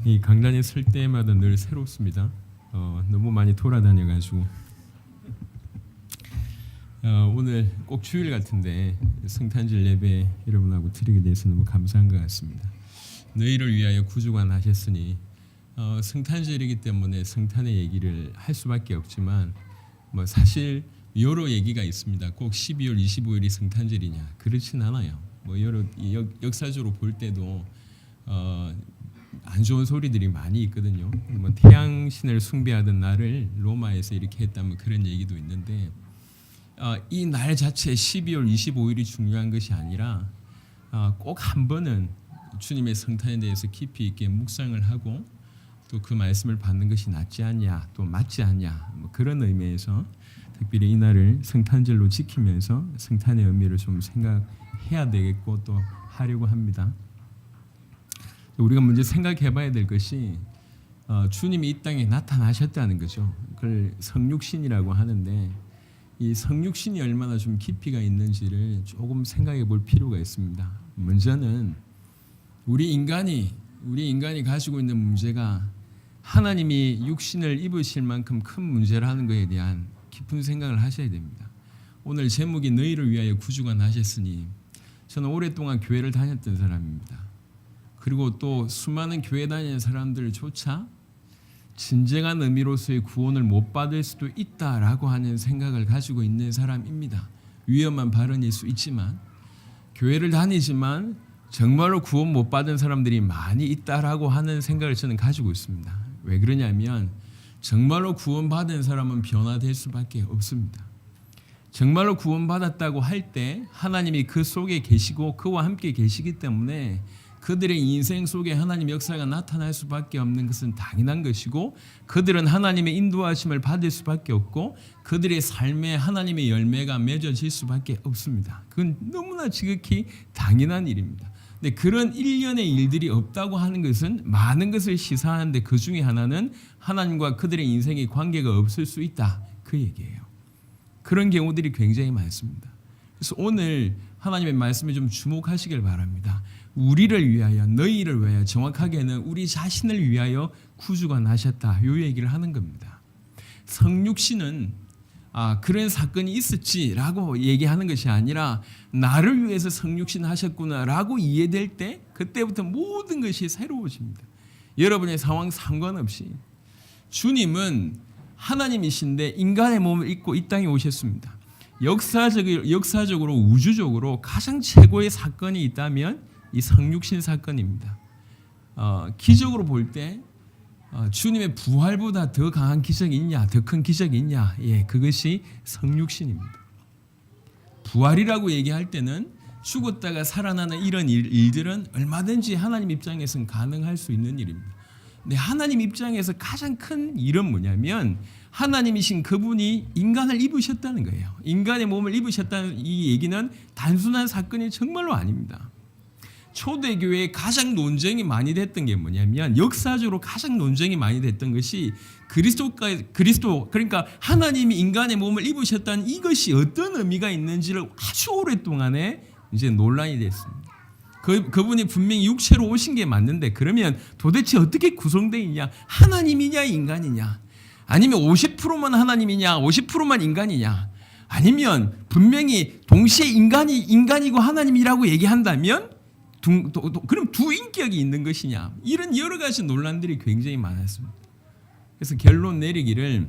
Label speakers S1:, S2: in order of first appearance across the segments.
S1: 이 강단에 설 때마다 늘 새롭습니다. 너무 많이 돌아다녀가지고 오늘 꼭 주일 같은데 성탄절 예배 여러분하고 드리게 돼서 너무 감사한 것 같습니다. 너희를 위하여 구주가 나셨으니 성탄절이기 때문에 성탄의 얘기를 할 수밖에 없지만 사실 여러 얘기가 있습니다. 꼭 12월 25일이 성탄절이냐 그렇진 않아요. 여러 역사적으로 볼 때도 안 좋은 소리들이 많이 있거든요. 태양신을 숭배하던 날을 로마에서 이렇게 했다면 그런 얘기도 있는데 이 날 자체 12월 25일이 중요한 것이 아니라 꼭 한 번은 주님의 성탄에 대해서 깊이 있게 묵상을 하고 또 그 말씀을 받는 것이 낫지 않냐 또 맞지 않냐 그런 의미에서 특별히 이 날을 성탄절로 지키면서 성탄의 의미를 좀 생각해야 되겠고 또 하려고 합니다. 우리가 먼저 생각해봐야 될 것이 주님이 이 땅에 나타나셨다는 거죠. 그걸 성육신이라고 하는데 이 성육신이 얼마나 좀 깊이가 있는지를 조금 생각해 볼 필요가 있습니다. 먼저는 우리 인간이 가지고 있는 문제가 하나님이 육신을 입으실 만큼 큰 문제라는 것에 대한 깊은 생각을 하셔야 됩니다. 오늘 제목이 너희를 위하여 구주가 나셨으니 저는 오랫동안 교회를 다녔던 사람입니다. 그리고 또 수많은 교회 다니는 사람들조차 진정한 의미로서의 구원을 못 받을 수도 있다라고 하는 생각을 가지고 있는 사람입니다. 위험한 발언일 수 있지만 교회를 다니지만 정말로 구원 못 받은 사람들이 많이 있다라고 하는 생각을 저는 가지고 있습니다. 왜 그러냐면 정말로 구원받은 사람은 변화될 수밖에 없습니다. 정말로 구원받았다고 할 때 하나님이 그 속에 계시고 그와 함께 계시기 때문에 그들의 인생 속에 하나님 역사가 나타날 수밖에 없는 것은 당연한 것이고 그들은 하나님의 인도하심을 받을 수밖에 없고 그들의 삶에 하나님의 열매가 맺어질 수밖에 없습니다. 그건 너무나 지극히 당연한 일입니다. 근데 그런 일련의 일들이 없다고 하는 것은 많은 것을 시사하는데 그 중에 하나는 하나님과 그들의 인생의 관계가 없을 수 있다. 그 얘기예요. 그런 경우들이 굉장히 많습니다. 그래서 오늘 하나님의 말씀에 좀 주목하시길 바랍니다. 우리를 위하여 너희를 위하여 정확하게는 우리 자신을 위하여 구주가 나셨다. 이 얘기를 하는 겁니다. 성육신은 그런 사건이 있었지라고 얘기하는 것이 아니라 나를 위해서 성육신 하셨구나라고 이해될 때 그때부터 모든 것이 새로워집니다. 여러분의 상황 상관없이 주님은 하나님이신데 인간의 몸을 입고 이 땅에 오셨습니다. 역사적으로 우주적으로 가장 최고의 사건이 있다면 이 성육신 사건입니다. 기적으로 볼 때 주님의 부활보다 더 강한 기적이 있냐, 더 큰 기적이 있냐? 그것이 성육신입니다. 부활이라고 얘기할 때는 죽었다가 살아나는 이런 일들은 얼마든지 하나님 입장에서는 가능할 수 있는 일입니다. 근데 하나님 입장에서 가장 큰 일은 뭐냐면 하나님이신 그분이 인간을 입으셨다는 거예요. 인간의 몸을 입으셨다는 이 얘기는 단순한 사건이 정말로 아닙니다. 초대교회에 가장 논쟁이 많이 됐던 게 뭐냐면 역사적으로 가장 논쟁이 많이 됐던 것이 그리스도 그러니까 하나님이 인간의 몸을 입으셨다는 이것이 어떤 의미가 있는지를 아주 오랫동안에 이제 논란이 됐습니다. 그분이 분명히 육체로 오신 게 맞는데 그러면 도대체 어떻게 구성되어 있냐? 하나님이냐 인간이냐? 아니면 50%만 하나님이냐 50%만 인간이냐? 아니면 분명히 동시에 인간이고 하나님이라고 얘기한다면 그럼 두 인격이 있는 것이냐? 이런 여러 가지 논란들이 굉장히 많았습니다. 그래서 결론 내리기를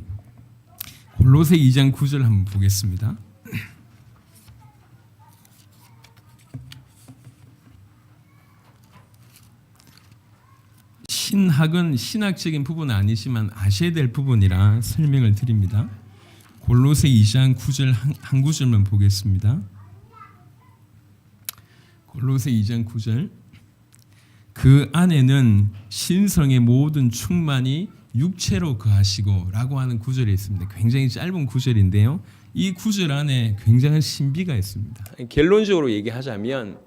S1: 골로새 2장 9절 한번 보겠습니다. 신학은 신학적인 부분은 아니지만 아셔야 될 부분이라 설명을 드립니다. 골로새 2장 9절 한 구절만 보겠습니다. 골로새 2장 9절 그 안에는 신성의 모든 충만이 육체로 거하시고 라고 하는 구절이 있습니다. 굉장히 짧은 구절인데요. 이 구절 안에 굉장한 신비가 있습니다. 결론적으로 얘기하자면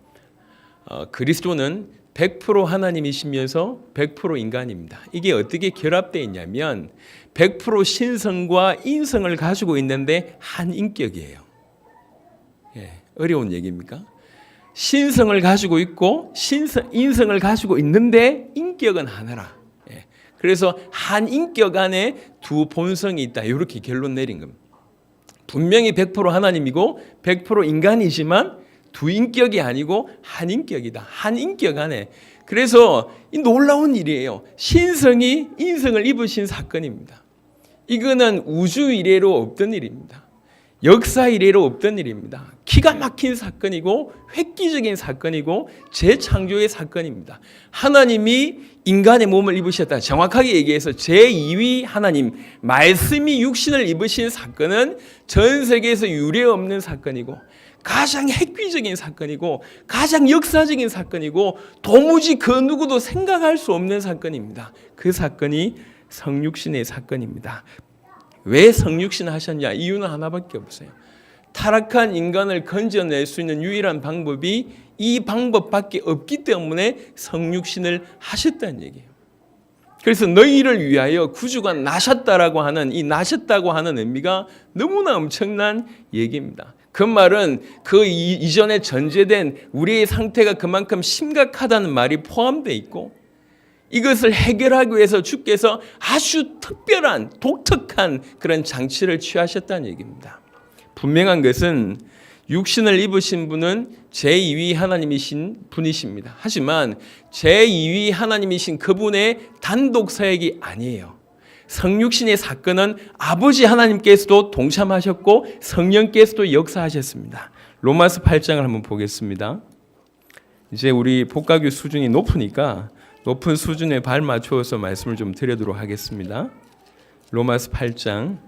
S1: 그리스도는 100% 하나님이시면서 100% 인간입니다. 이게 어떻게 결합되어 있냐면 100% 신성과 인성을 가지고 있는데 한 인격이에요. 어려운 얘기입니까? 신성을 가지고 있고 인성을 가지고 있는데 인격은 하나라.
S2: 그래서 한 인격 안에 두 본성이 있다. 이렇게 결론 내린 겁니다. 분명히 100% 하나님이고 100% 인간이지만 두 인격이 아니고 한 인격이다. 한 인격 안에. 그래서 이 놀라운 일이에요. 신성이 인성을 입으신 사건입니다. 이거는 우주 이래로 없던 일입니다. 역사 이래로 없던 일입니다. 기가 막힌 사건이고 획기적인 사건이고 재창조의 사건입니다. 하나님이 인간의 몸을 입으셨다. 정확하게 얘기해서 제2위 하나님, 말씀이 육신을 입으신 사건은 전 세계에서 유례 없는 사건이고 가장 획기적인 사건이고 가장 역사적인 사건이고 도무지 그 누구도 생각할 수 없는 사건입니다. 그 사건이 성육신의 사건입니다. 왜 성육신 하셨냐? 이유는 하나밖에 없어요. 타락한 인간을 건져낼 수 있는 유일한 방법이 이 방법밖에 없기 때문에 성육신을 하셨다는 얘기예요. 그래서 너희를 위하여 구주가 나셨다라고 하는 이 나셨다고 하는 의미가 너무나 엄청난 얘기입니다. 그 말은 그 이전에 전제된 우리의 상태가 그만큼 심각하다는 말이 포함되어 있고 이것을 해결하기 위해서 주께서 아주 특별한 독특한 그런 장치를 취하셨다는 얘기입니다. 분명한 것은 육신을 입으신 분은 제2위 하나님이신 분이십니다. 하지만 제2위 하나님이신 그분의 단독 사역이 아니에요. 성육신의 사건은 아버지 하나님께서도 동참하셨고 성령께서도 역사하셨습니다. 로마서 8장을 한번 보겠습니다. 이제 우리 복가교 수준이 높으니까 높은 수준에 발 맞추어서 말씀을 좀 드리도록 하겠습니다. 로마서 8장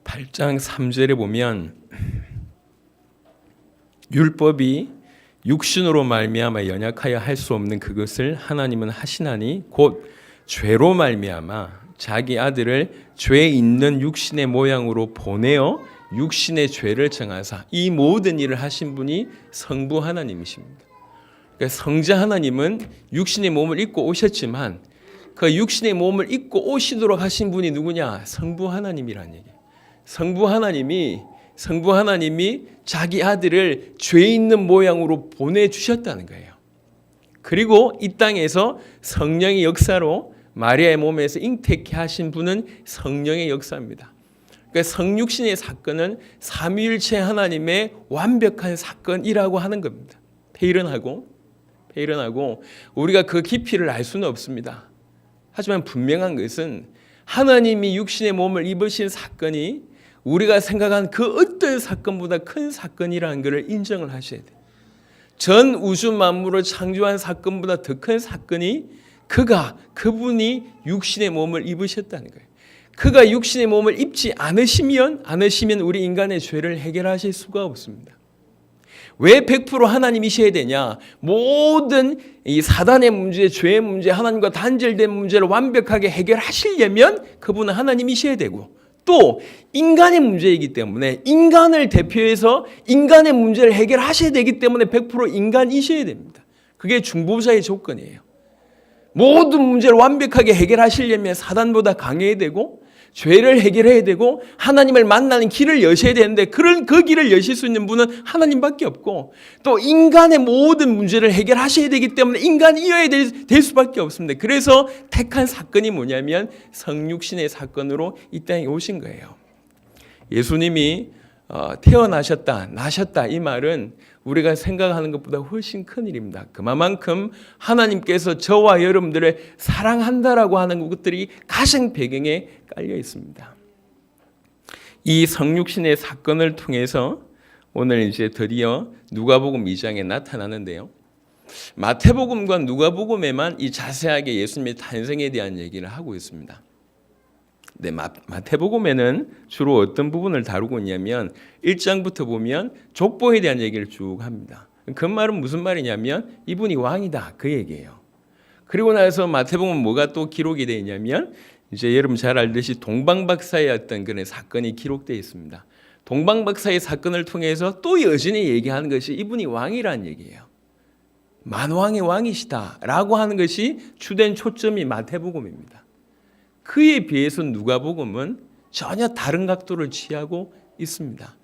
S2: 3절에 보면 율법이 육신으로 말미암아 연약하여 할 수 없는 그것을 하나님은 하시나니 곧 죄로 말미암아 자기 아들을 죄 있는 육신의 모양으로 보내어 육신의 죄를 정하사 이 모든 일을 하신 분이 성부 하나님이십니다. 그러니까 성자 하나님은 육신의 몸을 입고 오셨지만 그 육신의 몸을 입고 오시도록 하신 분이 누구냐? 성부 하나님이라는 얘기예요. 성부 하나님이 자기 아들을 죄 있는 모양으로 보내주셨다는 거예요. 그리고 이 땅에서 성령의 역사로 마리아의 몸에서 잉태케 하신 분은 성령의 역사입니다. 그러니까 성육신의 사건은 삼위일체 하나님의 완벽한 사건이라고 하는 겁니다. 페이른하고 우리가 그 깊이를 알 수는 없습니다. 하지만 분명한 것은 하나님이 육신의 몸을 입으신 사건이 우리가 생각한 그 어떤 사건보다 큰 사건이라는 것을 인정을 하셔야 돼요. 전 우주 만물을 창조한 사건보다 더 큰 사건이 그분이 육신의 몸을 입으셨다는 거예요. 그가 육신의 몸을 입지 않으시면 우리 인간의 죄를 해결하실 수가 없습니다. 왜 100% 하나님이셔야 되냐? 모든 이 사단의 문제, 죄의 문제, 하나님과 단절된 문제를 완벽하게 해결하시려면 그분은 하나님이셔야 되고 또 인간의 문제이기 때문에 인간을 대표해서 인간의 문제를 해결하셔야 되기 때문에 100% 인간이셔야 됩니다. 그게 중보자의 조건이에요. 모든 문제를 완벽하게 해결하시려면 사단보다 강해야 되고 죄를 해결해야 되고 하나님을 만나는 길을 여셔야 되는데 그 길을 여실 수 있는 분은 하나님밖에 없고 또 인간의 모든 문제를 해결하셔야 되기 때문에 인간이어야 될 수밖에 없습니다. 그래서 택한 사건이 뭐냐면 성육신의 사건으로 이 땅에 오신 거예요. 예수님이 태어나셨다, 나셨다 이 말은 우리가 생각하는 것보다 훨씬 큰 일입니다. 그만큼 하나님께서 저와 여러분들을 사랑한다라고 하는 것들이 가장 배경에 깔려 있습니다. 이 성육신의 사건을 통해서 오늘 이제 드디어 누가복음 2장에 나타나는데요. 마태복음과 누가복음에만 이 자세하게 예수님의 탄생에 대한 얘기를 하고 있습니다. 네, 마태복음에는 주로 어떤 부분을 다루고 있냐면 1장부터 보면 족보에 대한 얘기를 쭉 합니다. 그 말은 무슨 말이냐면 이분이 왕이다 그 얘기예요. 그리고 나서 마태복음은 뭐가 또 기록이 되어 있냐면 이제 여러분 잘 알듯이 동방박사의 어떤 그런 사건이 기록되어 있습니다. 동방박사의 사건을 통해서 또 여전히 얘기하는 것이 이분이 왕이라는 얘기예요. 만왕의 왕이시다라고 하는 것이 주된 초점이 마태복음입니다. 그에 비해서 누가복음은 전혀 다른 각도를 취하고 있습니다.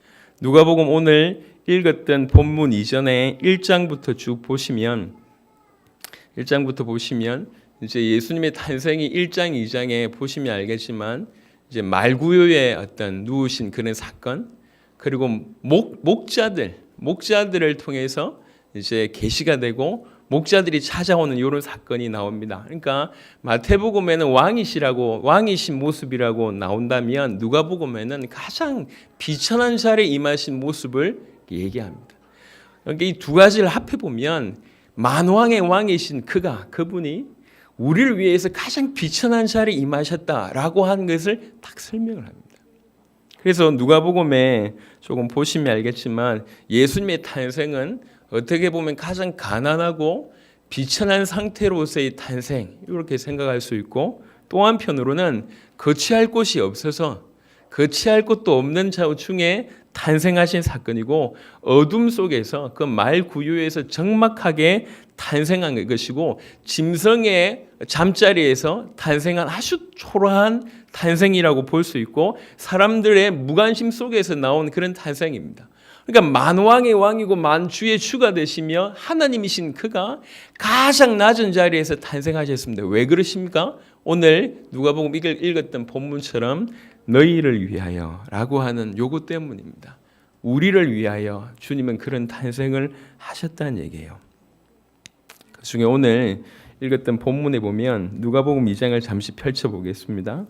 S2: 누가복음 오늘 읽었던 본문 이전에 1장부터 쭉 보시면 1장부터 보시면 이제 예수님의 탄생이 1장, 2장에 보시면 알겠지만 이제 말구유의 어떤 누우신 그런 사건, 그리고 목자들을 통해서 이제 계시가 되고 목자들이 찾아오는 이런 사건이 나옵니다. 그러니까 마태복음에는 왕이신 모습이라고 나온다면 누가복음에는 가장 비천한 자리에 임하신 모습을 얘기합니다. 그러니까 이 두 가지를 합해 보면 만왕의 왕이신 그분이 우리를 위해서 가장 비천한 자리에 임하셨다라고 하는 것을 딱 설명을 합니다. 그래서 누가복음에 조금 보시면 알겠지만 예수님의 탄생은 어떻게 보면 가장 가난하고 비천한 상태로서의 탄생, 이렇게 생각할 수 있고, 또 한편으로는 거취할 곳이 없어서 거취할 곳도 없는 자 중에 탄생하신 사건이고, 어둠 속에서 그 말구유에서 적막하게 탄생한 것이고, 짐승의 잠자리에서 탄생한 아주 초라한 탄생이라고 볼 수 있고, 사람들의 무관심 속에서 나온 그런 탄생입니다. 그러니까 만왕의 왕이고 만주의 주가 되시며 하나님이신 그가 가장 낮은 자리에서 탄생하셨습니다. 왜 그러십니까? 오늘 누가복음 읽었던 본문처럼 너희를 위하여 라고 하는 요구 때문입니다. 우리를 위하여 주님은 그런 탄생을 하셨다는 얘기예요. 그 중에 오늘 읽었던 본문에 보면 누가복음 2장을 잠시 펼쳐보겠습니다.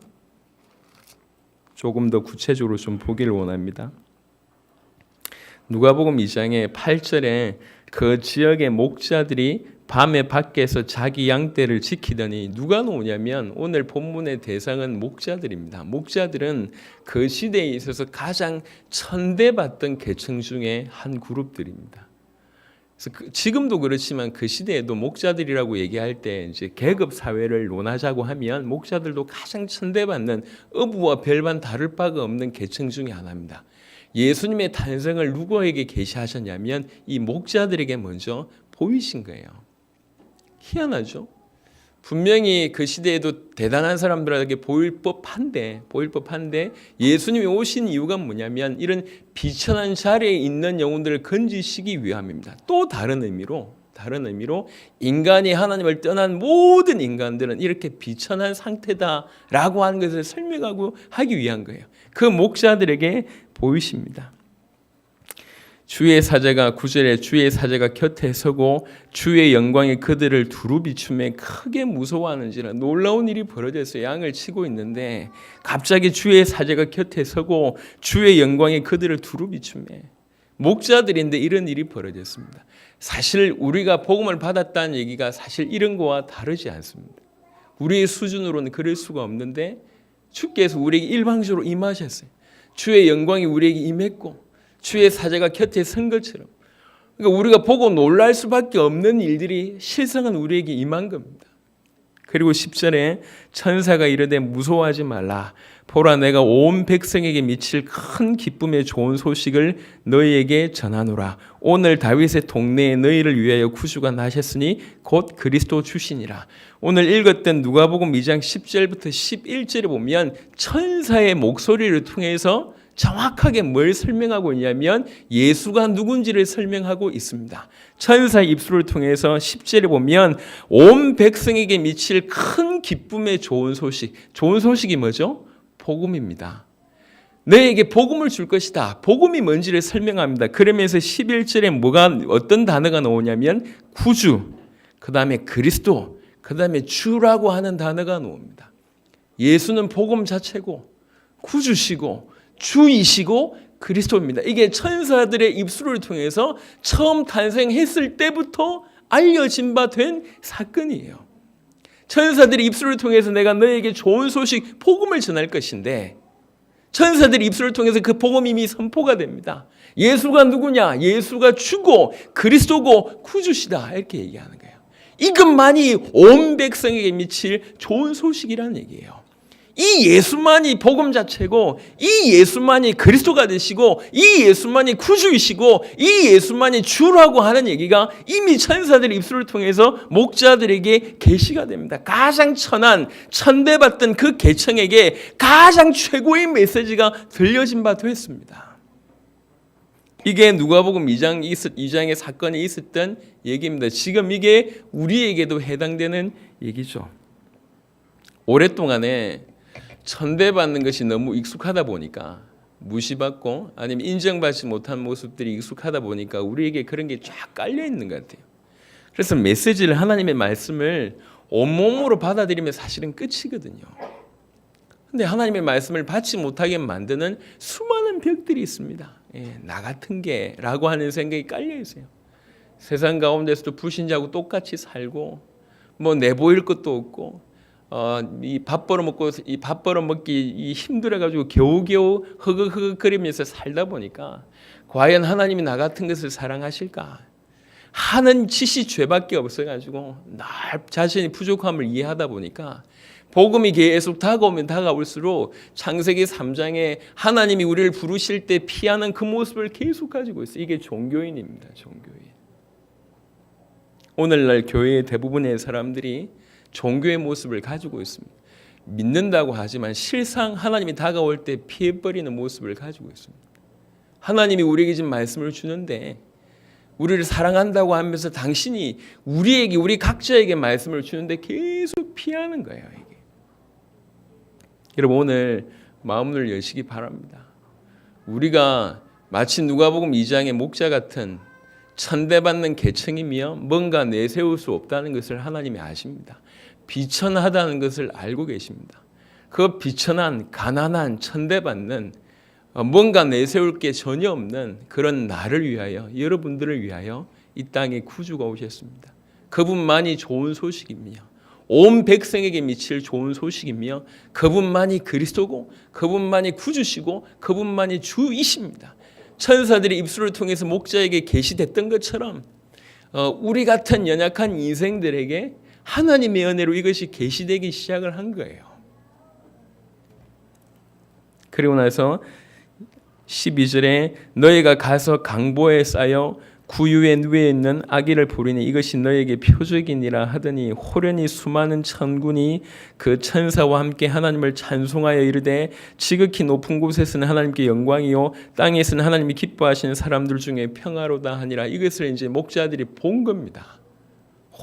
S2: 조금 더 구체적으로 좀 보기를 원합니다. 누가복음 2장의 8절에 그 지역의 목자들이 밤에 밖에서 자기 양떼를 지키더니 누가 나오냐면 오늘 본문의 대상은 목자들입니다. 목자들은 그 시대에 있어서 가장 천대받던 계층 중에 한 그룹들입니다. 그래서 지금도 그렇지만 그 시대에도 목자들이라고 얘기할 때 이제 계급 사회를 논하자고 하면 목자들도 가장 천대받는 어부와 별반 다를 바가 없는 계층 중에 하나입니다. 예수님의 탄생을 누구에게 계시하셨냐면 이 목자들에게 먼저 보이신 거예요. 희한하죠? 분명히 그 시대에도 대단한 사람들에게 보일 법한데 예수님이 오신 이유가 뭐냐면 이런 비천한 자리에 있는 영혼들을 건지시기 위함입니다. 또 다른 의미로 인간이 하나님을 떠난 모든 인간들은 이렇게 비천한 상태다라고 하는 것을 설명하고 하기 위한 거예요. 그 목자들에게 보이십니다. 주의 사제가 9절에 주의 사제가 곁에 서고 주의 영광이 그들을 두루 비추매 크게 무서워하는지라. 놀라운 일이 벌어졌어요. 양을 치고 있는데 갑자기 주의 사제가 곁에 서고 주의 영광이 그들을 두루 비추매. 목자들인데 이런 일이 벌어졌습니다. 사실 우리가 복음을 받았다는 얘기가 사실 이런 거와 다르지 않습니다. 우리의 수준으로는 그럴 수가 없는데 주께서 우리에게 일방적으로 임하셨어요. 주의 영광이 우리에게 임했고 주의 사제가 곁에 선 것처럼, 그러니까 우리가 보고 놀랄 수밖에 없는 일들이 실상은 우리에게 임한 겁니다. 그리고 10절에 천사가 이르되 무서워하지 말라. 보라 내가 온 백성에게 미칠 큰 기쁨의 좋은 소식을 너희에게 전하노라. 오늘 다윗의 동네에 너희를 위하여 구주가 나셨으니 곧 그리스도 주시니라. 오늘 읽었던 누가복음 2장 10절부터 11절에 보면 천사의 목소리를 통해서 정확하게 뭘 설명하고 있냐면 예수가 누군지를 설명하고 있습니다. 천사의 입술을 통해서 10절에 보면 온 백성에게 미칠 큰 기쁨의 좋은 소식. 좋은 소식이 뭐죠? 복음입니다. 너에게 복음을 줄 것이다. 복음이 뭔지를 설명합니다. 그러면서 11절에 어떤 단어가 나오냐면 구주, 그 다음에 그리스도, 그 다음에 주라고 하는 단어가 나옵니다. 예수는 복음 자체고 구주시고 주이시고 그리스도입니다. 이게 천사들의 입술을 통해서 처음 탄생했을 때부터 알려진 바 된 사건이에요. 천사들의 입술을 통해서 내가 너에게 좋은 소식, 복음을 전할 것인데 천사들의 입술을 통해서 그 복음이 이미 선포가 됩니다. 예수가 누구냐? 예수가 주고 그리스도고 구주시다. 이렇게 얘기하는 거예요. 이것만이 온 백성에게 미칠 좋은 소식이라는 얘기예요. 이 예수만이 복음 자체고 이 예수만이 그리스도가 되시고 이 예수만이 구주이시고 이 예수만이 주라고 하는 얘기가 이미 천사들의 입술을 통해서 목자들에게 계시가 됩니다. 가장 천대받던 그 계층에게 가장 최고의 메시지가 들려진 바 됐습니다. 이게 누가복음 2장의 사건이 있었던 얘기입니다. 지금 이게 우리에게도 해당되는 얘기죠. 오랫동안에 천대받는 것이 너무 익숙하다 보니까 무시받고 아니면 인정받지 못한 모습들이 익숙하다 보니까 우리에게 그런 게 쫙 깔려 있는 것 같아요. 그래서 메시지를 하나님의 말씀을 온몸으로 받아들이면 사실은 끝이거든요. 근데 하나님의 말씀을 받지 못하게 만드는 수많은 벽들이 있습니다. 나 같은 게라고 하는 생각이 깔려 있어요. 세상 가운데서도 불신자하고 똑같이 살고 뭐 내보일 것도 없고 이 밥 벌어먹기 힘들어가지고 겨우겨우 허걱허걱거리면서 살다 보니까 과연 하나님이 나 같은 것을 사랑하실까 하는 짓이 죄밖에 없어가지고 날 자신의 부족함을 이해하다 보니까 복음이 계속 다가오면 다가올수록 창세기 3장에 하나님이 우리를 부르실 때 피하는 그 모습을 계속 가지고 있어요. 이게 종교인입니다. 종교인. 오늘날 교회의 대부분의 사람들이 종교의 모습을 가지고 있습니다. 믿는다고 하지만 실상 하나님이 다가올 때 피해버리는 모습을 가지고 있습니다. 하나님이 우리에게 지금 말씀을 주는데 우리를 사랑한다고 하면서 당신이 우리에게 우리 각자에게 말씀을 주는데 계속 피하는 거예요. 이게. 여러분 오늘 마음을 여시기 바랍니다. 우리가 마치 누가복음 2장의 목자 같은 천대받는 계층이며 뭔가 내세울 수 없다는 것을 하나님이 아십니다. 비천하다는 것을 알고 계십니다. 그 비천한 가난한 천대받는 뭔가 내세울 게 전혀 없는 그런 나를 위하여 여러분들을 위하여 이 땅에 구주가 오셨습니다. 그분만이 좋은 소식이며 온 백성에게 미칠 좋은 소식이며 그분만이 그리스도고 그분만이 구주시고 그분만이 주이십니다. 천사들이 입술을 통해서 목자에게 계시됐던 것처럼 우리 같은 연약한 인생들에게 하나님의 은혜로 이것이 계시되기 시작을 한 거예요. 그리고 나서 12절에 너희가 가서 강보에 쌓여 구유에 누워 있는 아기를 부리니 이것이 너에게 표적이니라 하더니 호련히 수많은 천군이 그 천사와 함께 하나님을 찬송하여 이르되 지극히 높은 곳에서는 하나님께 영광이요 땅에서는 하나님이 기뻐하시는 사람들 중에 평화로다 하니라. 이것을 이제 목자들이 본 겁니다.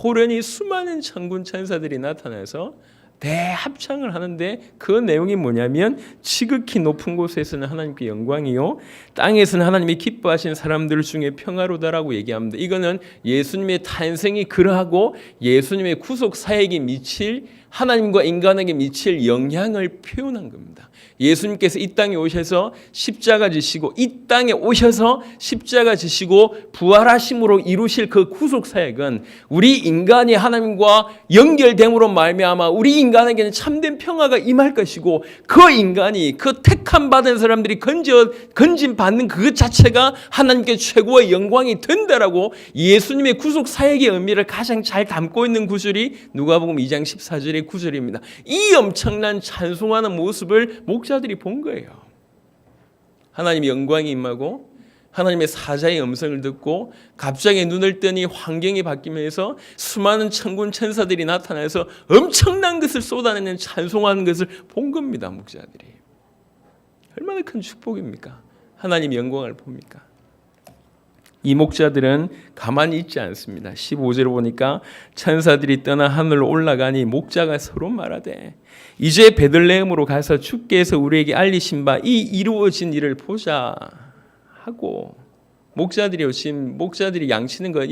S2: 호련히 수많은 천군 천사들이 나타나서 대합창을 하는데 그 내용이 뭐냐면 지극히 높은 곳에서는 하나님께 영광이요 땅에서는 하나님이 기뻐하시는 사람들 중에 평화로다라고 얘기합니다. 이거는 예수님의 탄생이 그러하고 예수님의 구속 사역에 미칠 하나님과 인간에게 미칠 영향을 표현한 겁니다. 예수님께서 이 땅에 오셔서 십자가 지시고 이 땅에 오셔서 십자가 지시고 부활하심으로 이루실 그 구속 사역은 우리 인간이 하나님과 연결됨으로 말미암아 우리 인간에게는 참된 평화가 임할 것이고 그 인간이 그 택함 받은 사람들이 건진 받는 그 자체가 하나님께 최고의 영광이 된다라고 예수님의 구속 사역의 의미를 가장 잘 담고 있는 구절이 누가복음 2장 14절의 구절입니다. 이 엄청난 찬송하는 모습을 목자들이 본 거예요. 하나님의 영광이 임하고 하나님의 사자의 음성을 듣고 갑자기 눈을 뜨니 환경이 바뀌면서 수많은 천군 천사들이 나타나서 엄청난 것을 쏟아내는 찬송하는 것을 본 겁니다. 목자들이. 얼마나 큰 축복입니까? 하나님의 영광을 봅니까? 이 목자들은 가만히 있지 않습니다. 15절을 보니까 천사들이 떠나 하늘로 올라가니 목자가 서로 말하되 이제 베들레헴으로 가서 주께서 우리에게 알리신 바 이 이루어진 일을 보자 하고 목자들이요 지금 목자들이 양치는 거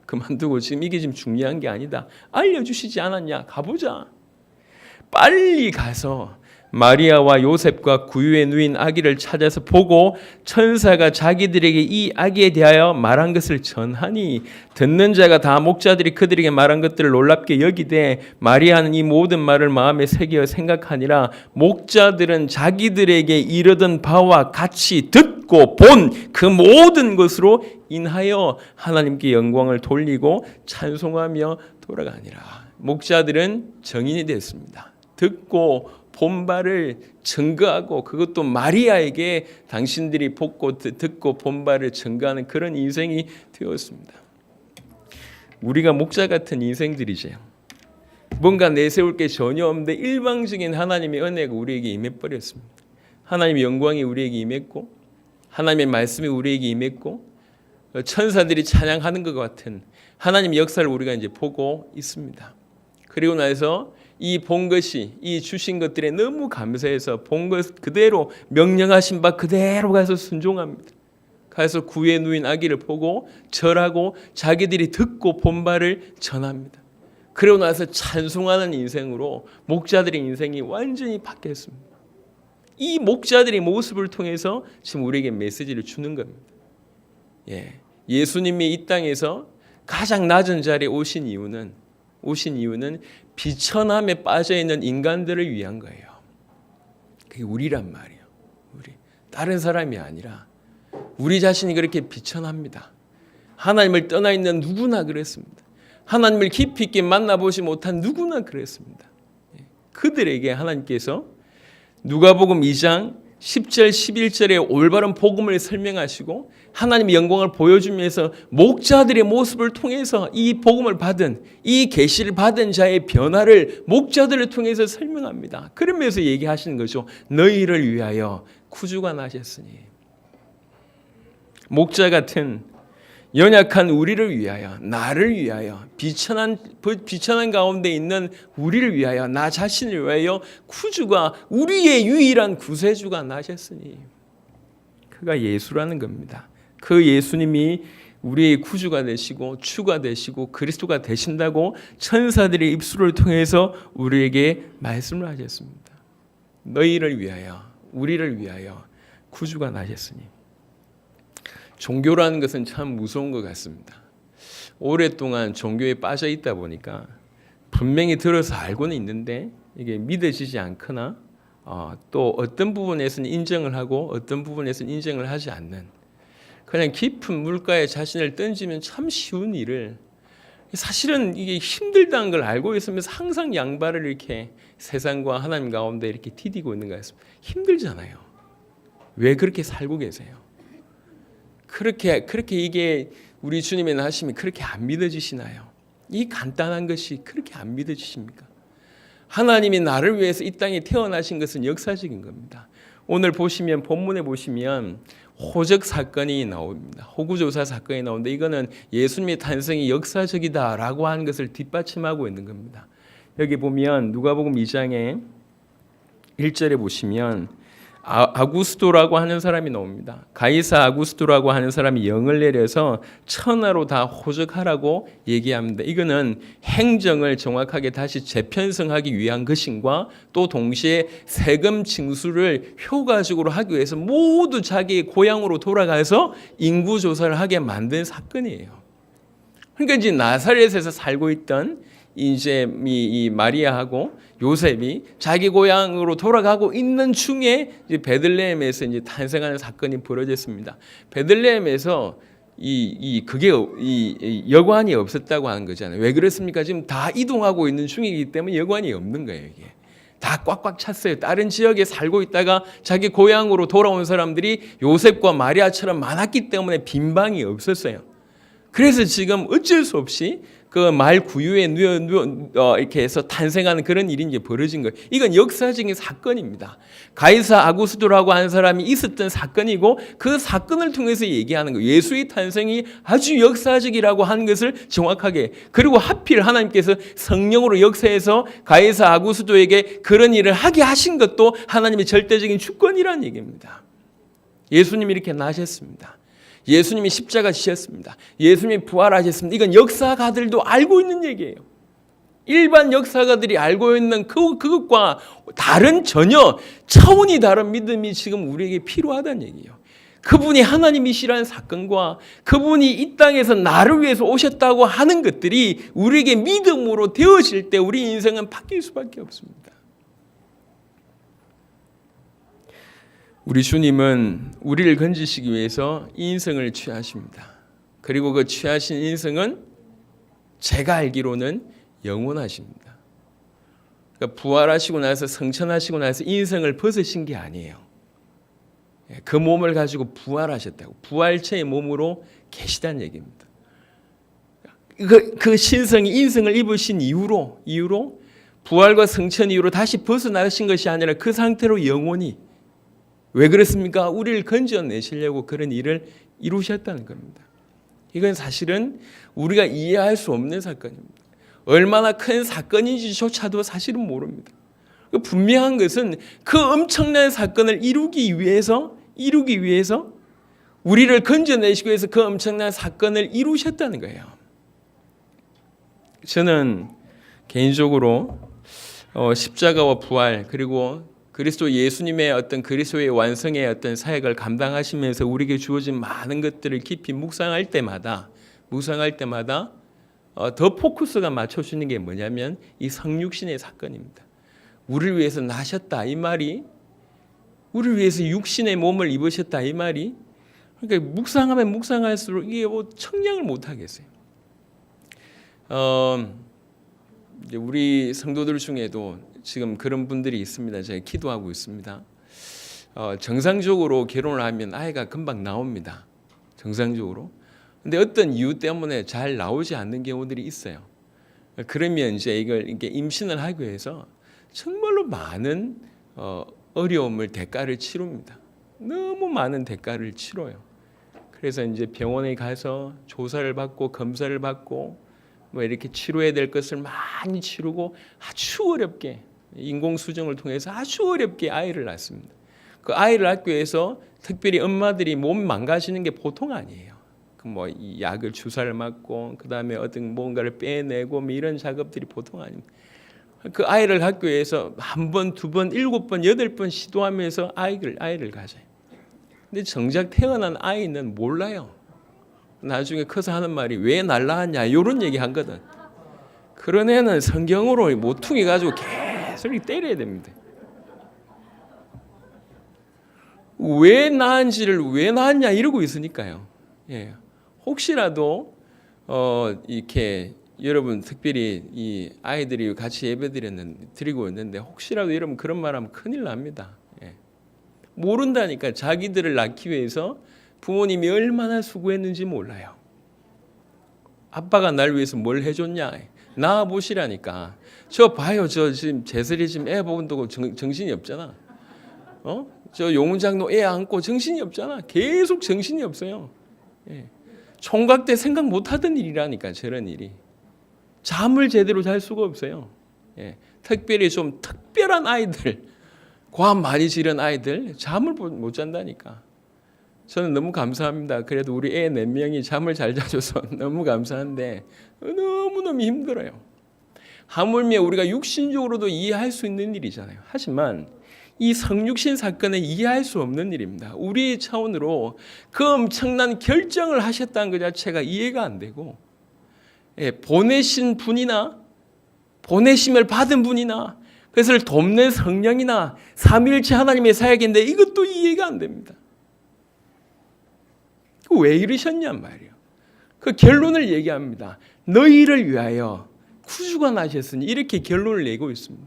S2: 그만두고 지금 이게 지금 중요한 게 아니다. 알려주시지 않았냐? 가보자. 빨리 가서 마리아와 요셉과 구유에 누인 아기를 찾아서 보고 천사가 자기들에게 이 아기에 대하여 말한 것을 전하니 듣는 자가 다 목자들이 그들에게 말한 것들을 놀랍게 여기되 마리아는 이 모든 말을 마음에 새겨 생각하니라. 목자들은 자기들에게 이르던 바와 같이 듣고 본 그 모든 것으로 인하여 하나님께 영광을 돌리고 찬송하며 돌아가니라. 목자들은 정인이 됐습니다. 듣고 본 바를 증거하고 그것도 마리아에게 당신들이 듣고 본 바를 증거하는 그런 인생이 되었습니다. 우리가 목자 같은 인생들이죠. 뭔가 내세울 게 전혀 없는데 일방적인 하나님의 은혜가 우리에게 임해버렸습니다. 하나님의 영광이 우리에게 임했고 하나님의 말씀이 우리에게 임했고 천사들이 찬양하는 것 같은 하나님의 역사를 우리가 이제 보고 있습니다. 그리고 나서 이 본 것이 이 주신 것들에 너무 감사해서 본 것 그대로 명령하신 바 그대로 가서 순종합니다. 가서 구에 누인 아기를 보고 절하고 자기들이 듣고 본 바를 전합니다. 그러고 나서 찬송하는 인생으로 목자들의 인생이 완전히 바뀌었습니다. 이 목자들의 모습을 통해서 지금 우리에게 메시지를 주는 겁니다. 예수님이 이 땅에서 가장 낮은 자리에 오신 이유는 비천함에 빠져 있는 인간들을 위한 거예요. 그게 우리란 말이에요. 우리 다른 사람이 아니라 우리 자신이 그렇게 비천합니다. 하나님을 떠나 있는 누구나 그랬습니다. 하나님을 깊이 있게 만나보지 못한 누구나 그랬습니다. 그들에게 하나님께서 누가복음 2장 10절 11절에 올바른 복음을 설명하시고 하나님의 영광을 보여주면서 목자들의 모습을 통해서 이 복음을 받은 이 계시를 받은 자의 변화를 목자들을 통해서 설명합니다. 그러면서 얘기하시는 거죠. 너희를 위하여 구주가 나셨으니. 목자 같은 연약한 우리를 위하여, 나를 위하여, 비천한 가운데 있는 우리를 위하여, 나 자신을 위하여 구주가, 우리의 유일한 구세주가 나셨으니. 그가 예수라는 겁니다. 그 예수님이 우리의 구주가 되시고 주가 되시고 그리스도가 되신다고 천사들의 입술을 통해서 우리에게 말씀을 하셨습니다. 너희를 위하여, 우리를 위하여 구주가 나셨으니. 종교라는 것은 참 무서운 것 같습니다. 오랫동안 종교에 빠져 있다 보니까 분명히 들어서 알고는 있는데 이게 믿어지지 않거나 또 어떤 부분에서는 인정을 하고 어떤 부분에서는 인정을 하지 않는, 그냥 깊은 물가에 자신을 던지면 참 쉬운 일을, 사실은 이게 힘들다는 걸 알고 있으면서 항상 양발을 이렇게 세상과 하나님 가운데 이렇게 디디고 있는 것 같습니다. 힘들잖아요. 왜 그렇게 살고 계세요? 그렇게 이게 우리 주님의 나심이 그렇게 안 믿어지시나요? 이 간단한 것이 그렇게 안 믿어지십니까? 하나님이 나를 위해서 이 땅에 태어나신 것은 역사적인 겁니다. 오늘 보시면 본문에 보시면 호적 사건이 나옵니다. 호구조사 사건이 나오는데 이거는 예수님의 탄생이 역사적이다라고 하는 것을 뒷받침하고 있는 겁니다. 여기 보면 누가복음 2장에 1절에 보시면 아구스도라고 하는 사람이 나옵니다. 가이사 아구스도라고 하는 사람이 영을 내려서 천하로 다 호적하라고 얘기합니다. 이거는 행정을 정확하게 다시 재편성하기 위한 것인가, 또 동시에 세금 징수를 효과적으로 하기 위해서 모두 자기 고향으로 돌아가서 인구 조사를 하게 만든 사건이에요. 그러니까 이제 나사렛에서 살고 있던 이제 이 마리아하고 요셉이 자기 고향으로 돌아가고 있는 중에 이제 베들레헴에서 이제 탄생하는 사건이 벌어졌습니다. 베들레헴에서 그게 여관이 없었다고 하는 거잖아요. 왜 그렇습니까? 지금 다 이동하고 있는 중이기 때문에 여관이 없는 거예요. 이게 다 꽉꽉 찼어요. 다른 지역에 살고 있다가 자기 고향으로 돌아온 사람들이 요셉과 마리아처럼 많았기 때문에 빈 방이 없었어요. 그래서 지금 어쩔 수 없이 그 말 구유에 이렇게 해서 탄생하는 그런 일이 이제 벌어진 거예요. 이건 역사적인 사건입니다. 가이사 아구스도라고 하는 사람이 있었던 사건이고 그 사건을 통해서 얘기하는 거예요. 예수의 탄생이 아주 역사적이라고 하는 것을 정확하게, 그리고 하필 하나님께서 성령으로 역사해서 가이사 아구스도에게 그런 일을 하게 하신 것도 하나님의 절대적인 주권이라는 얘기입니다. 예수님이 이렇게 나셨습니다. 예수님이 십자가 지셨습니다. 예수님이 부활하셨습니다. 이건 역사가들도 알고 있는 얘기예요. 일반 역사가들이 알고 있는 그것과 다른 전혀 차원이 다른 믿음이 지금 우리에게 필요하다는 얘기예요. 그분이 하나님이시라는 사건과 그분이 이 땅에서 나를 위해서 오셨다고 하는 것들이 우리에게 믿음으로 되어질 때 우리 인생은 바뀔 수밖에 없습니다. 우리 주님은 우리를 건지시기 위해서 이 인생을 취하십니다. 그리고 그 취하신 인생은 제가 알기로는 영원하십니다. 그러니까 부활하시고 나서 성천하시고 나서 인생을 벗으신 게 아니에요. 그 몸을 가지고 부활하셨다고, 부활체의 몸으로 계시다는 얘기입니다. 그 신성이 인생을 입으신 이후로 부활과 성천 이후로 다시 벗어나신 것이 아니라 그 상태로 영원히, 왜 그렇습니까? 우리를 건져내시려고 그런 일을 이루셨다는 겁니다. 이건 사실은 우리가 이해할 수 없는 사건입니다. 얼마나 큰 사건인지조차도 사실은 모릅니다. 분명한 것은 그 엄청난 사건을 이루기 위해서 우리를 건져내시기 위해서 그 엄청난 사건을 이루셨다는 거예요. 저는 개인적으로 십자가와 부활 그리고 그리스도 예수님의 어떤 그리스도의 완성의 어떤 사역을 감당하시면서 우리에게 주어진 많은 것들을 깊이 묵상할 때마다 더 포커스가 맞춰주는 게 뭐냐면 이 성육신의 사건입니다. 우리를 위해서 나셨다 이 말이, 우리를 위해서 육신의 몸을 입으셨다 이 말이, 그러니까 묵상하면 묵상할수록 이게 뭐 청량을 못 하겠어요. 이제 우리 성도들 중에도 지금 그런 분들이 있습니다. 제가 기도하고 있습니다. 정상적으로 결혼을 하면 아이가 금방 나옵니다. 정상적으로. 근데 어떤 이유 때문에 잘 나오지 않는 경우들이 있어요. 그러면 이제 이걸 이렇게 임신을 하기 위해서 정말로 많은 어려움을 대가를 치릅니다. 너무 많은 대가를 치러요. 그래서 이제 병원에 가서 조사를 받고 검사를 받고 뭐 이렇게 치료해야 될 것을 많이 치르고 아주 어렵게 인공수정을 통해서 아주 어렵게 아이를 낳습니다. 그 아이를 낳기 위해서 특별히 엄마들이 몸 망가지는 게 보통 아니에요. 그 뭐 이 약을 주사를 맞고 그 다음에 어떤 뭔가를 빼내고 뭐 이런 작업들이 보통 아닙니다. 그 아이를 갖기 위해서 한 번, 두 번, 7번, 8번 시도하면서 아이를 가져요. 근데 정작 태어난 아이는 몰라요. 나중에 커서 하는 말이 왜 날 낳았냐 이런 얘기 하거든. 그런 애는 성경으로 모퉁이 가지고 계속 때려야 됩니다. 왜 낳은지를 왜 낳았냐 이러고 있으니까요. 예. 혹시라도 이렇게 여러분 특별히 이 아이들이 같이 드리고 있는데 혹시라도 여러분 그런 말하면 큰일 납니다. 예. 모른다니까. 자기들을 낳기 위해서 부모님이 얼마나 수고했는지 몰라요. 아빠가 날 위해서 뭘 해줬냐? 낳아 보시라니까. 저 봐요. 저 지금 재슬이 지금 애 보는다고 정신이 없잖아. 저 용장로 애 안고 정신이 없잖아. 계속 정신이 없어요. 예. 총각 때 생각 못하던 일이라니까 저런 일이. 잠을 제대로 잘 수가 없어요. 예. 특별히 좀 특별한 아이들, 과한 많이 지른 아이들 잠을 못 잔다니까. 저는 너무 감사합니다. 그래도 우리 애 4명이 잠을 잘 자줘서 너무 감사한데 너무너무 힘들어요. 하물며 우리가 육신적으로도 이해할 수 있는 일이잖아요. 하지만 이 성육신 사건은 이해할 수 없는 일입니다. 우리 차원으로 그 엄청난 결정을 하셨다는 것 자체가 이해가 안 되고, 보내신 분이나 보내심을 받은 분이나 그것을 돕는 성령이나 삼위일체 하나님의 사역인데 이것도 이해가 안 됩니다. 왜 이러셨냔 말이에요. 그 결론을 얘기합니다. 너희를 위하여 구주가 나셨으니 이렇게 결론을 내고 있습니다.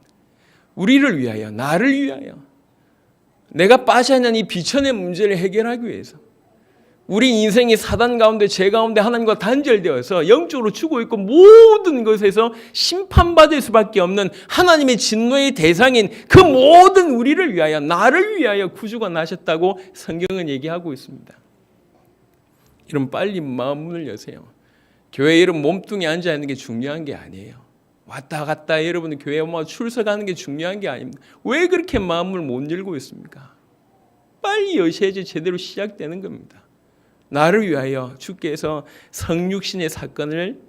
S2: 우리를 위하여, 나를 위하여, 내가 빠져 있는 이 비천의 문제를 해결하기 위해서, 우리 인생이 사단 가운데, 죄 가운데 하나님과 단절되어서 영적으로 죽어 있고 모든 것에서 심판받을 수밖에 없는 하나님의 진노의 대상인 그 모든 우리를 위하여, 나를 위하여 구주가 나셨다고 성경은 얘기하고 있습니다. 여러분 빨리 마음 문을 여세요. 교회에 여러분 몸뚱이 앉아 있는 게 중요한 게 아니에요. 왔다 갔다 여러분 교회 뭐 출석하는 게 중요한 게 아닙니다. 왜 그렇게 마음을 못 열고 있습니까? 빨리 여셔야지 제대로 시작되는 겁니다. 나를 위하여 주께서 성육신의 사건을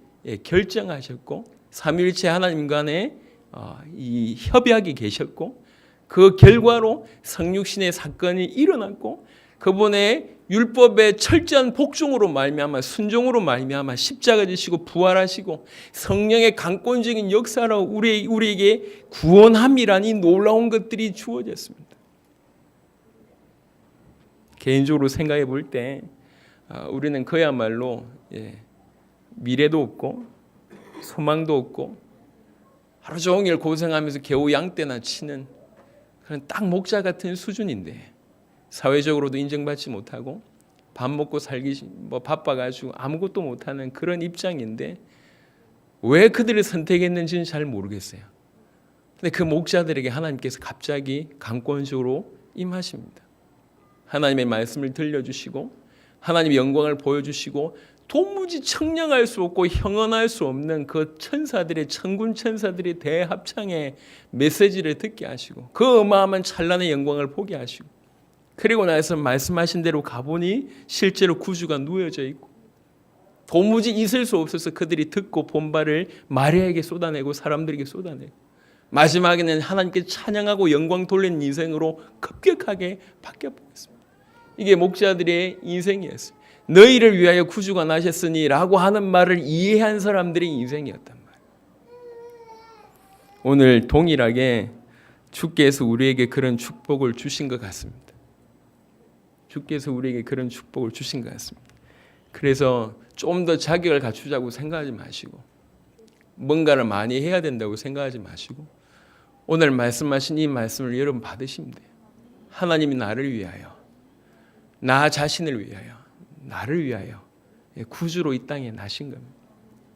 S2: 결정하셨고 삼위일체 하나님 간에 이 협약이 계셨고 그 결과로 성육신의 사건이 일어났고 그분의 율법의 철저한 복종으로 말미암아 순종으로 말미암아 십자가 지시고 부활하시고 성령의 강권적인 역사로 우리에게 구원함이라는 이 놀라운 것들이 주어졌습니다. 개인적으로 생각해 볼 때 우리는 그야말로 미래도 없고 소망도 없고 하루 종일 고생하면서 겨우 양떼나 치는 그런 딱 목자 같은 수준인데 사회적으로도 인정받지 못하고 밥 먹고 살기 바빠가지고 아무것도 못하는 그런 입장인데 왜 그들을 선택했는지는 잘 모르겠어요. 근데 그 목자들에게 하나님께서 갑자기 강권적으로 임하십니다. 하나님의 말씀을 들려주시고 하나님의 영광을 보여주시고 도무지 청량할 수 없고 형언할 수 없는 그 천사들의 천군 천사들의 대합창의 메시지를 듣게 하시고 그 어마어마한 찬란의 영광을 보게 하시고 그리고 나서 말씀하신 대로 가보니 실제로 구주가 누워져 있고 도무지 있을 수 없어서 그들이 듣고 본바를 마리아에게 쏟아내고 사람들에게 쏟아내고 마지막에는 하나님께 찬양하고 영광 돌리는 인생으로 급격하게 바뀌어 버렸습니다. 이게 목자들의 인생이었어요. 너희를 위하여 구주가 나셨으니 라고 하는 말을 이해한 사람들의 인생이었단 말이에요. 오늘 동일하게 주께서 우리에게 그런 축복을 주신 것 같습니다. 주께서 우리에게 그런 축복을 주신 것 같습니다. 그래서 좀 더 자격을 갖추자고 생각하지 마시고 뭔가를 많이 해야 된다고 생각하지 마시고 오늘 말씀하신 이 말씀을 여러분 받으시면 돼요. 하나님이 나를 위하여 나 자신을 위하여 나를 위하여 구주로 이 땅에 나신 겁니다.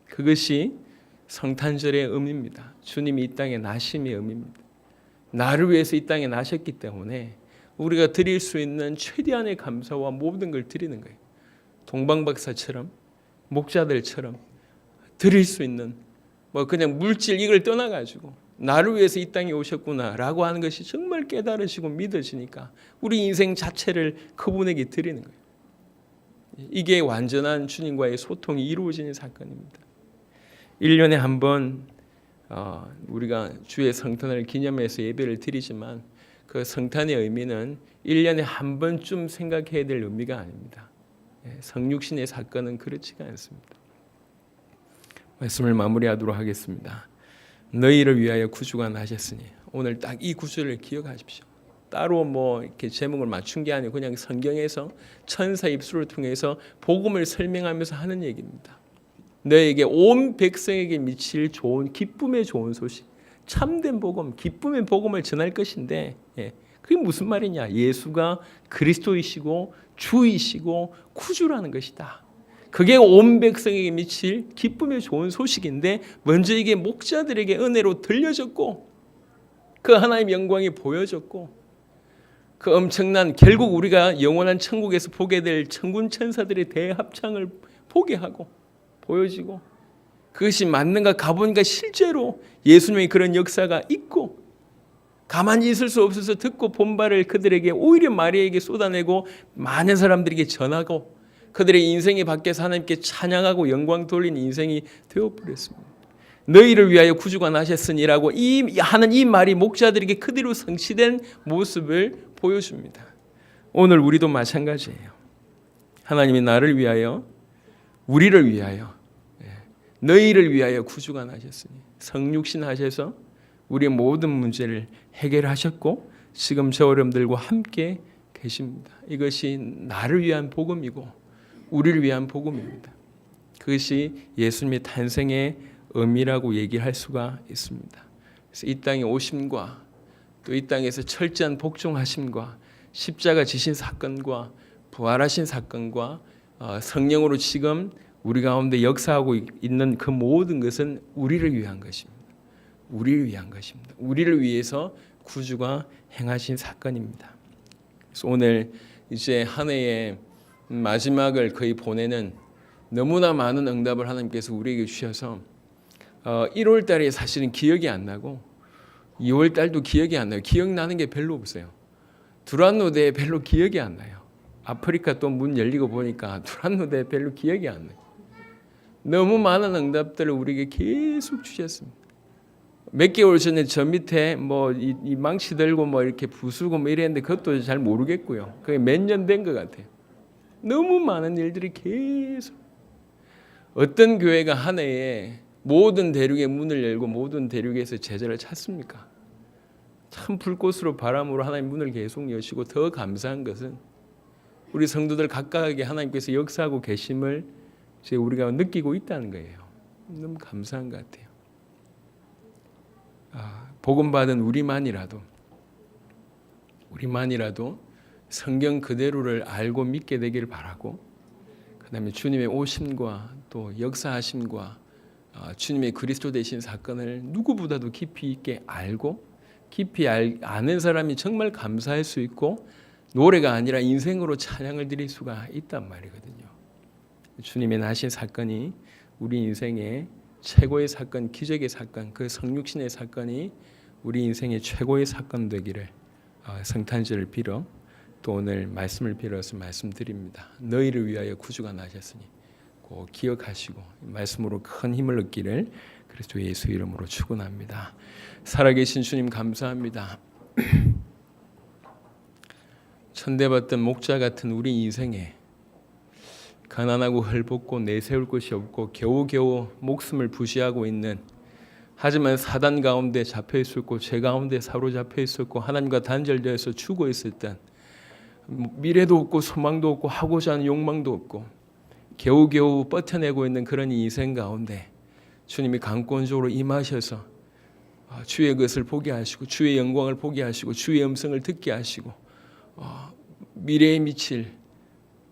S2: 그것이 성탄절의 의미입니다. 주님이 이 땅에 나심의 의미입니다. 나를 위해서 이 땅에 나셨기 때문에 우리가 드릴 수 있는 최대한의 감사와 모든 걸 드리는 거예요. 동방박사처럼 목자들처럼 드릴 수 있는 뭐 그냥 물질 이걸 떠나가지고 나를 위해서 이 땅에 오셨구나라고 하는 것이 정말 깨달으시고 믿어지니까 우리 인생 자체를 그분에게 드리는 거예요. 이게 완전한 주님과의 소통이 이루어지는 사건입니다. 1년에 한 번 우리가 주의 성탄을 기념해서 예배를 드리지만 그 성탄의 의미는 1년에 한 번쯤 생각해야 될 의미가 아닙니다. 성육신의 사건은 그렇지가 않습니다. 말씀을 마무리하도록 하겠습니다. 너희를 위하여 구주가 나셨으니 오늘 딱 이 구주를 기억하십시오. 따로 뭐 이렇게 제목을 맞춘 게 아니고 그냥 성경에서 천사 입술을 통해서 복음을 설명하면서 하는 얘기입니다. 너에게 온 백성에게 미칠 좋은 기쁨의 좋은 소식, 참된 복음, 기쁨의 복음을 전할 것인데 그게 무슨 말이냐? 예수가 그리스도이시고 주이시고 구주라는 것이다. 그게 온 백성에게 미칠 기쁨의 좋은 소식인데 먼저 이게 목자들에게 은혜로 들려졌고 그 하나님의 영광이 보여졌고 그 엄청난 결국 우리가 영원한 천국에서 보게 될 천군 천사들의 대합창을 보게 하고 보여지고 그것이 맞는가 가보니까 실제로 예수님의 그런 역사가 있고 가만히 있을 수 없어서 듣고 본바를 그들에게 오히려 마리아에게 쏟아내고 많은 사람들에게 전하고 그들의 인생이 밖에서 하나님께 찬양하고 영광 돌린 인생이 되어버렸습니다. 너희를 위하여 구주가 나셨으니라고 하는 이 말이 목자들에게 그대로 성취된 모습을 보여줍니다. 오늘 우리도 마찬가지예요. 하나님이 나를 위하여 우리를 위하여 너희를 위하여 구주가 나셨으니 성육신 하셔서 우리의 모든 문제를 해결하셨고 지금 저 어려움들과 함께 계십니다. 이것이 나를 위한 복음이고 우리를 위한 복음입니다. 그것이 예수님의 탄생의 의미라고 얘기할 수가 있습니다. 그래서 이 땅에 오심과 또 이 땅에서 철저한 복종하심과 십자가 지신 사건과 부활하신 사건과 성령으로 지금 우리 가운데 역사하고 있는 그 모든 것은 우리를 위한 것입니다. 우리를 위한 것입니다. 우리를 위해서 구주가 행하신 사건입니다. 그래서 오늘 이제 한 해의 마지막을 거의 보내는 너무나 많은 응답을 하나님께서 우리에게 주셔서 1월 달에 사실은 기억이 안 나고 2월 달도 기억이 안 나요. 기억나는 게 별로 없어요. 두란노대에 별로 기억이 안 나요. 아프리카 또 문 열리고 보니까 두란노대에 별로 기억이 안 나요. 너무 많은 응답들을 우리에게 계속 주셨습니다. 몇 개월 전에 저 밑에 뭐 이 망치 들고 뭐 이렇게 부수고 뭐 이랬는데 그것도 잘 모르겠고요. 그게 몇 년 된 것 같아요. 너무 많은 일들이 계속. 어떤 교회가 한 해에 모든 대륙의 문을 열고 모든 대륙에서 제자를 찾습니까? 참 불꽃으로 바람으로 하나님 문을 계속 여시고 더 감사한 것은 우리 성도들 각각에게 하나님께서 역사하고 계심을 이제 우리가 느끼고 있다는 거예요. 너무 감사한 것 같아요. 복음 받은 우리만이라도 성경 그대로를 알고 믿게 되기를 바라고 그다음에 주님의 오심과 또 역사하심과 주님의 그리스도 되신 사건을 누구보다도 깊이 있게 알고 깊이 아는 사람이 정말 감사할 수 있고 노래가 아니라 인생으로 찬양을 드릴 수가 있단 말이거든요. 주님의 나신 사건이 우리 인생의 최고의 사건, 기적의 사건, 그 성육신의 사건이 우리 인생의 최고의 사건 되기를 성탄절을 빌어 또 오늘 말씀을 빌어서 말씀드립니다. 너희를 위하여 구주가 나셨으니 꼭 기억하시고 말씀으로 큰 힘을 얻기를 그리스도 예수 이름으로 축원합니다. 살아계신 주님 감사합니다. 천대받던 목자 같은 우리 인생에 가난하고 헐벗고 내세울 것이 없고 겨우겨우 목숨을 부시하고 있는, 하지만 사단 가운데 잡혀 있었고 죄 가운데 사로잡혀 있었고 하나님과 단절되어서 죽어 있을 땐 미래도 없고 소망도 없고 하고자 하는 욕망도 없고 겨우겨우 버텨내고 있는 그런 인생 가운데 주님이 강권적으로 임하셔서 주의 것을 보게 하시고 주의 영광을 보게 하시고 주의 음성을 듣게 하시고 미래에 미칠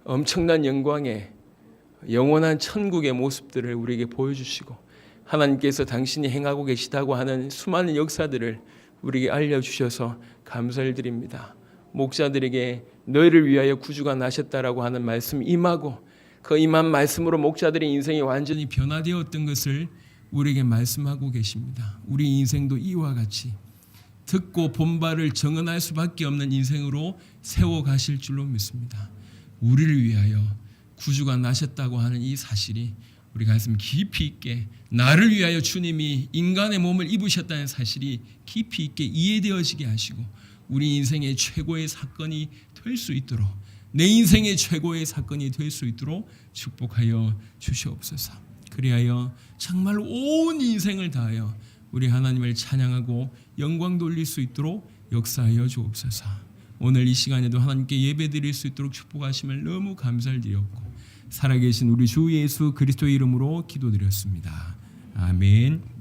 S2: 엄청난 영광의 영원한 천국의 모습들을 우리에게 보여주시고 하나님께서 당신이 행하고 계시다고 하는 수많은 역사들을 우리에게 알려주셔서 감사를 드립니다. 목자들에게 너희를 위하여 구주가 나셨다라고 하는 말씀이 임하고 그 임한 말씀으로 목자들의 인생이 완전히
S1: 변화되었던 것을 우리에게 말씀하고 계십니다. 우리 인생도 이와 같이 듣고 본바를 정언할 수밖에 없는 인생으로 세워가실 줄로 믿습니다. 우리를 위하여 구주가 나셨다고 하는 이 사실이 우리 가슴 깊이 있게, 나를 위하여 주님이 인간의 몸을 입으셨다는 사실이 깊이 있게 이해되어지게 하시고 우리 인생의 최고의 사건이 될 수 있도록, 내 인생의 최고의 사건이 될 수 있도록 축복하여 주시옵소서. 그리하여 정말 온 인생을 다하여 우리 하나님을 찬양하고 영광 돌릴 수 있도록 역사하여 주옵소서. 오늘 이 시간에도 하나님께 예배드릴 수 있도록 축복하심을 너무 감사를 드렸고 살아계신 우리 주 예수 그리스도의 이름으로 기도드렸습니다. 아멘.